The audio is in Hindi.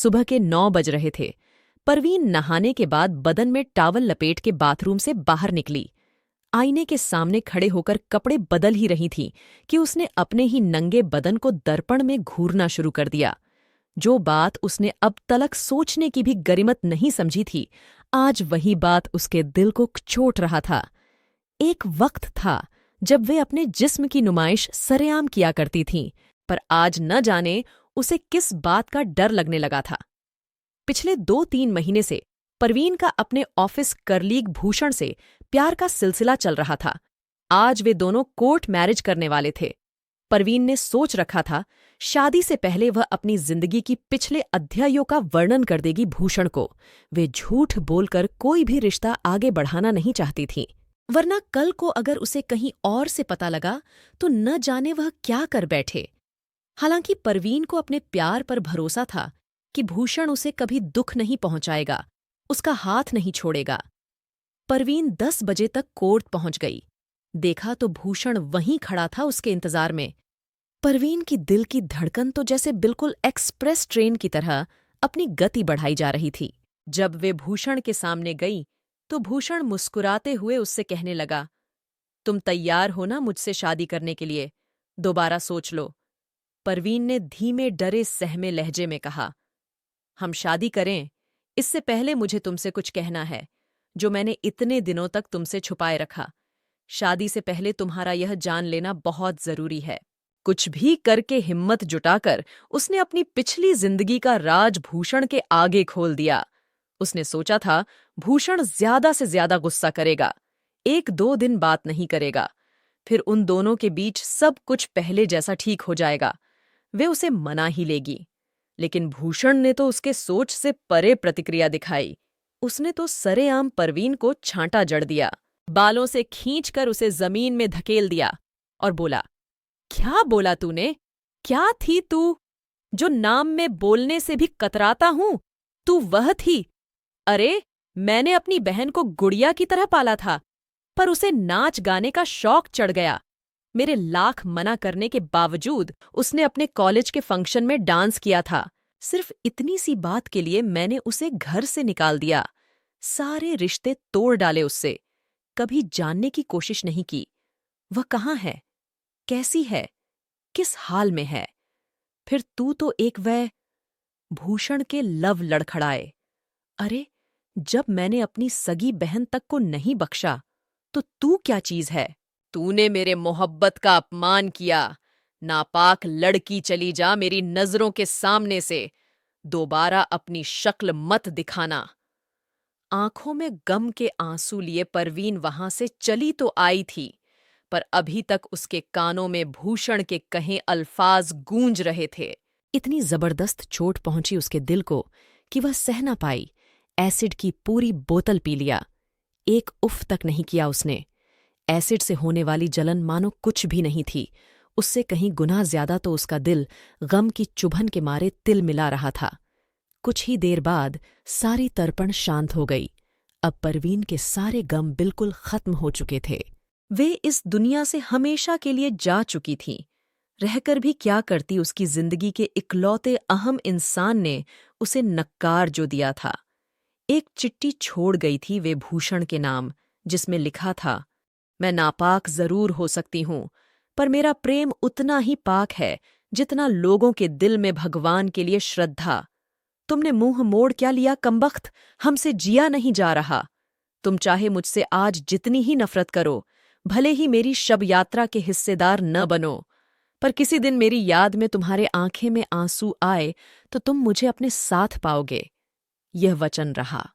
सुबह के 9 बज रहे थे। परवीन नहाने के बाद बदन में टॉवल लपेट के बाथरूम से बाहर निकली। आईने के सामने खड़े होकर कपड़े बदल ही रही थी कि उसने अपने ही नंगे बदन को दर्पण में घूरना शुरू कर दिया। जो बात उसने अब तलक सोचने की भी गरिमत नहीं समझी थी, आज वही बात उसके दिल को चोट रहा था। एक वक्त था जब वे अपने जिस्म की नुमाइश सरेआम किया करती थीं, पर आज न जाने उसे किस बात का डर लगने लगा था। पिछले 2-3 महीने से परवीन का अपने ऑफिस करलीग भूषण से प्यार का सिलसिला चल रहा था। आज वे दोनों कोर्ट मैरिज करने वाले थे। परवीन ने सोच रखा था शादी से पहले वह अपनी जिंदगी की पिछले अध्यायों का वर्णन कर देगी भूषण को। वे झूठ बोलकर कोई भी रिश्ता आगे बढ़ाना नहीं चाहती थीं, वरना कल को अगर उसे कहीं और से पता लगा तो न जाने वह क्या कर बैठे। हालांकि परवीन को अपने प्यार पर भरोसा था कि भूषण उसे कभी दुख नहीं पहुंचाएगा, उसका हाथ नहीं छोड़ेगा। परवीन 10 बजे तक कोर्ट पहुंच गई। देखा तो भूषण वहीं खड़ा था उसके इंतजार में। परवीन की दिल की धड़कन तो जैसे बिल्कुल एक्सप्रेस ट्रेन की तरह अपनी गति बढ़ाई जा रही थी। जब वे भूषण के सामने गई तो भूषण मुस्कुराते हुए उससे कहने लगा, तुम तैयार हो ना मुझसे शादी करने के लिए? दोबारा सोच लो। परवीन ने धीमे डरे सहमे लहजे में कहा, हम शादी करें, इससे पहले मुझे तुमसे कुछ कहना है जो मैंने इतने दिनों तक तुमसे छुपाए रखा। शादी से पहले तुम्हारा यह जान लेना बहुत जरूरी है। कुछ भी करके हिम्मत जुटाकर उसने अपनी पिछली जिंदगी का राज भूषण के आगे खोल दिया। उसने सोचा था भूषण ज्यादा से ज्यादा गुस्सा करेगा, 1-2 दिन बात नहीं करेगा, फिर उन दोनों के बीच सब कुछ पहले जैसा ठीक हो जाएगा, वे उसे मना ही लेगी। लेकिन भूषण ने तो उसके सोच से परे प्रतिक्रिया दिखाई। उसने तो सरेआम परवीन को छांटा जड़ दिया, बालों से खींचकर उसे जमीन में धकेल दिया और बोला, क्या बोला तूने? क्या थी तू? जो नाम में बोलने से भी कतराता हूं, तू वह थी। अरे, मैंने अपनी बहन को गुड़िया की तरह पाला था, पर उसे नाच गाने का शौक चढ़ गया। मेरे लाख मना करने के बावजूद उसने अपने कॉलेज के फंक्शन में डांस किया था। सिर्फ इतनी सी बात के लिए मैंने उसे घर से निकाल दिया। सारे रिश्ते तोड़ डाले उससे। कभी जानने की कोशिश नहीं की वह कहाँ है, कैसी है, किस हाल में है। फिर तू तो एक वह भूषण के लव लड़खड़ाए। अरे, जब मैंने अपनी सगी बहन तक को नहीं बख्शा तो तू क्या चीज है? तूने मेरे मोहब्बत का अपमान किया। नापाक लड़की, चली जा मेरी नजरों के सामने से। दोबारा अपनी शक्ल मत दिखाना। आंखों में गम के आंसू लिए परवीन वहां से चली तो आई थी, पर अभी तक उसके कानों में भूषण के कहे अल्फाज गूंज रहे थे। इतनी जबरदस्त चोट पहुंची उसके दिल को कि वह सह न पाई। एसिड की पूरी बोतल पी लिया। एक उफ तक नहीं किया उसने। एसिड से होने वाली जलन मानो कुछ भी नहीं थी। उससे कहीं गुना ज्यादा तो उसका दिल गम की चुभन के मारे तिल मिला रहा था। कुछ ही देर बाद सारी तर्पण शांत हो गई। अब परवीन के सारे गम बिल्कुल खत्म हो चुके थे। वे इस दुनिया से हमेशा के लिए जा चुकी थीं। रहकर भी क्या करती उसकी जिंदगी के इकलौते अहम इंसान ने उसे नक्कार जो दिया था। एक चिट्ठी छोड़ गई थी वे भूषण के नाम, जिसमें लिखा था, मैं नापाक जरूर हो सकती हूं, पर मेरा प्रेम उतना ही पाक है जितना लोगों के दिल में भगवान के लिए श्रद्धा। तुमने मुंह मोड़ क्या लिया कमबख्त, हमसे जिया नहीं जा रहा। तुम चाहे मुझसे आज जितनी ही नफरत करो, भले ही मेरी शब यात्रा के हिस्सेदार न बनो, पर किसी दिन मेरी याद में तुम्हारे आंखें में आंसू आए तो तुम मुझे अपने साथ पाओगे। यह वचन रहा।